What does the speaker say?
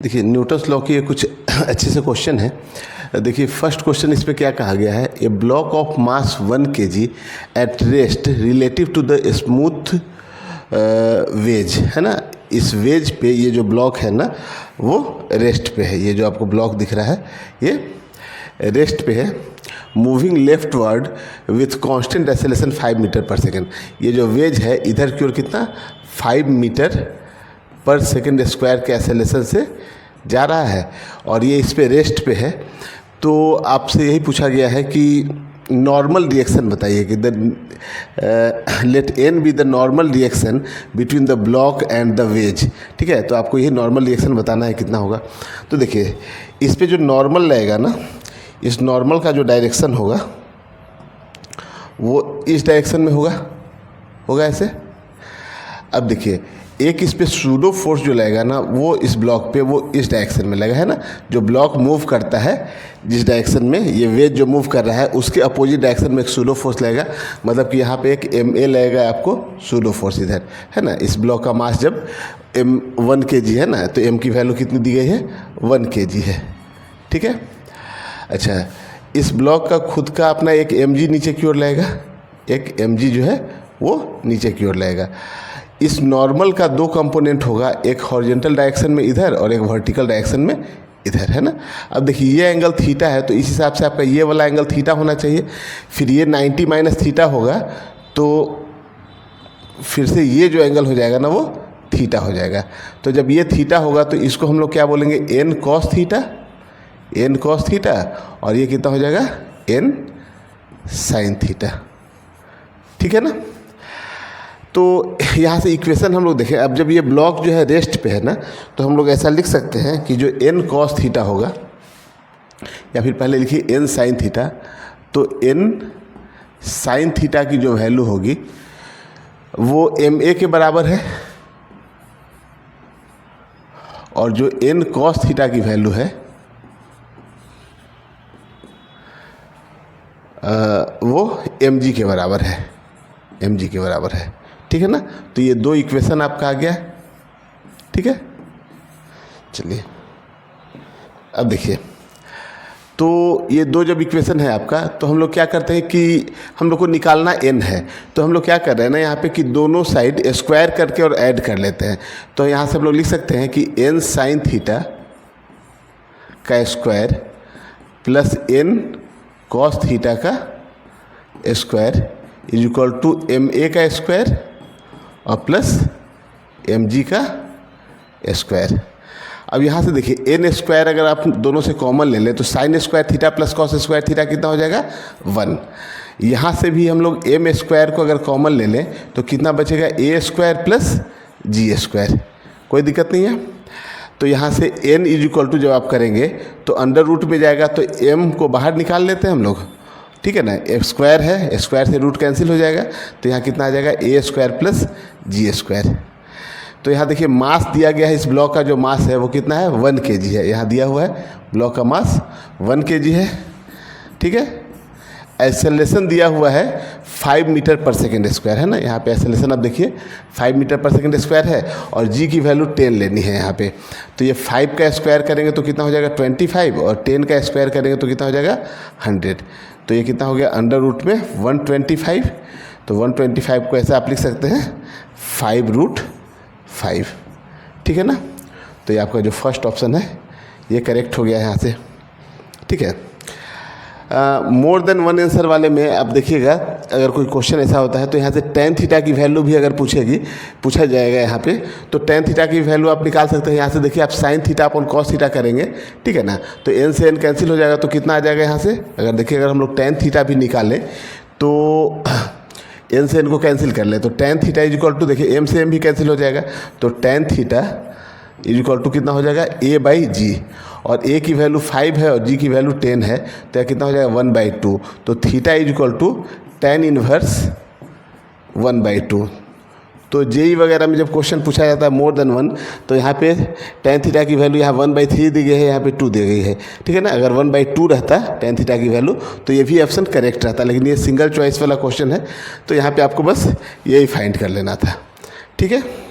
देखिए Newton's law की ये कुछ अच्छे से क्वेश्चन है। देखिए फर्स्ट क्वेश्चन इसमें क्या कहा गया है, a block of mass 1 kg at rest relative to the smooth wedge, है ना। इस वेज पे ये जो ब्लॉक है ना वो रेस्ट पे है। ये जो आपको ब्लॉक दिख रहा है ये रेस्ट पे है। Moving leftward with constant acceleration 5 metre पर सेकेंड। ये जो वेज है इधर की ओर कितना 5 मीटर पर सेकेंड स्क्वायर के एक्सेलरेशन से जा रहा है और ये इस पे रेस्ट पे है। तो आपसे यही पूछा गया है कि नॉर्मल रिएक्शन बताइए कि let N be the normal reaction between the block and the wedge. ठीक है, तो आपको ये नॉर्मल रिएक्शन बताना है कितना होगा। तो देखिए इस पे जो नॉर्मल रहेगा ना, इस नॉर्मल का जो डायरेक्शन होगा वो इस डायरेक्शन में होगा ऐसे। अब देखिए एक इस पे सूडो फोर्स जो लगेगा ना वो इस ब्लॉक पे वो इस डायरेक्शन में लगा है ना। जो ब्लॉक मूव करता है जिस डायरेक्शन में, ये वेज जो मूव कर रहा है उसके अपोजिट डायरेक्शन में एक सूडो फोर्स लगेगा। मतलब कि यहाँ पे एक MA लगेगा आपको सूडो फोर्स इधर, है ना। इस ब्लॉक का मास जब 1 kg है ना तो M की वैल्यू कितनी दी गई है 1 kg है। ठीक है, अच्छा इस ब्लॉक का खुद का अपना एक mg नीचे की ओर लगेगा, एक mg जो है वो नीचे की ओर लगेगा। इस नॉर्मल का 2 कंपोनेंट होगा, एक हॉरिजॉन्टल डायरेक्शन में इधर और एक वर्टिकल डायरेक्शन में इधर, है ना। अब देखिए ये एंगल थीटा है तो इस हिसाब से आपका ये वाला एंगल थीटा होना चाहिए। फिर ये 90 माइनस थीटा होगा तो फिर से ये जो एंगल हो जाएगा ना वो थीटा हो जाएगा। तो जब ये थीटा होगा तो इसको हम लोग क्या बोलेंगे n cos थीटा, और ये कितना हो जाएगा n sin थीटा। ठीक है ना। तो यहाँ से इक्वेशन हम लोग देखें। अब जब ये ब्लॉक जो है रेस्ट पे है ना तो हम लोग ऐसा लिख सकते हैं कि जो n cos थीटा होगा, या फिर पहले लिखिए n sin थीटा, तो n sin थीटा की जो वैल्यू होगी वो MA के बराबर है और जो n cos थीटा की वैल्यू है वो mg के बराबर है। ठीक है ना। तो ये 2 इक्वेशन आपका आ गया। ठीक है, चलिए अब देखिए तो ये 2 जब इक्वेशन है आपका तो हम लोग क्या करते हैं कि हम लोग को निकालना n है। तो हम लोग क्या कर रहे हैं ना यहाँ पे कि दोनों साइड स्क्वायर करके और ऐड कर लेते हैं। तो यहाँ से हम लोग लिख सकते हैं कि n sin थीटा का square plus n cos theta का square is equal to MA का स्क्वायर और प्लस MG का स्क्वायर। अब यहाँ से देखिए n स्क्वायर अगर आप दोनों से कॉमन ले लें तो sine square theta plus cos square theta कितना हो जाएगा 1। यहाँ से भी हम लोग m स्क्वायर को अगर कॉमन ले लें तो कितना बचेगा A square plus G square. कोई दिक्कत नहीं है। तो यहाँ से n इज इक्वल टू जब आप करेंगे तो अंडर रूट में जाएगा तो m को बाहर निकाल लेते हैं हम लोग। ठीक है ना, स्क्वायर है, स्क्वायर से रूट कैंसिल हो जाएगा तो यहाँ कितना आ जाएगा A square plus G square. तो यहाँ देखिए मास दिया गया है, इस ब्लॉक का जो मास है वो कितना है 1 kg है। यहाँ दिया हुआ है ब्लॉक का मास 1 kg है। ठीक है, एक्सेलरेशन दिया हुआ है 5 मीटर पर सेकेंड स्क्वायर, है ना। यहाँ पे एक्सेलरेशन अब देखिए 5 मीटर पर सेकेंड स्क्वायर है और g की वैल्यू 10 लेनी है यहाँ पे। तो ये 5 का स्क्वायर करेंगे तो कितना हो जाएगा 25 और 10 का स्क्वायर करेंगे तो कितना हो जाएगा 100। तो ये कितना हो गया अंडर रूट में 125। तो 125 को ऐसे आप लिख सकते हैं 5√5। ठीक है ना। तो ये आपका जो फर्स्ट ऑप्शन है ये करेक्ट हो गया है यहाँ से। ठीक है, मोर देन 1 आंसर वाले में अब देखिएगा अगर कोई क्वेश्चन ऐसा होता है तो यहाँ से tan थीटा की वैल्यू भी अगर पूछा जाएगा यहाँ पे तो tan थीटा की वैल्यू आप निकाल सकते हैं। यहाँ से देखिए आप sin थीटा अपन cos थीटा करेंगे। ठीक है ना, तो n से n कैंसिल हो जाएगा तो कितना आ जाएगा यहाँ से। अगर देखिए अगर हम लोग tan थीटा भी निकालें तो n से n को कैंसिल कर ले तो tan theta is equal to देखिए m से m भी कैंसिल हो जाएगा तो tan theta is equal to कितना हो जाएगा A/G, और A की वैल्यू 5 है और G की वैल्यू 10 है तो यह कितना हो जाएगा 1/2। तो theta is equal to tan inverse 1/2। तो JEE वगैरह में जब क्वेश्चन पूछा जाता है मोर देन 1 तो यहाँ पे tan थीटा की वैल्यू यहाँ 1/3 दी गई है, यहाँ पे 2 दी गई है। ठीक है ना, अगर 1/2 रहता tan थीटा की वैल्यू तो ये भी ऑप्शन करेक्ट रहता, लेकिन ये सिंगल चॉइस वाला क्वेश्चन है तो यहाँ पे आपको बस यही फाइंड कर लेना था। ठीक है।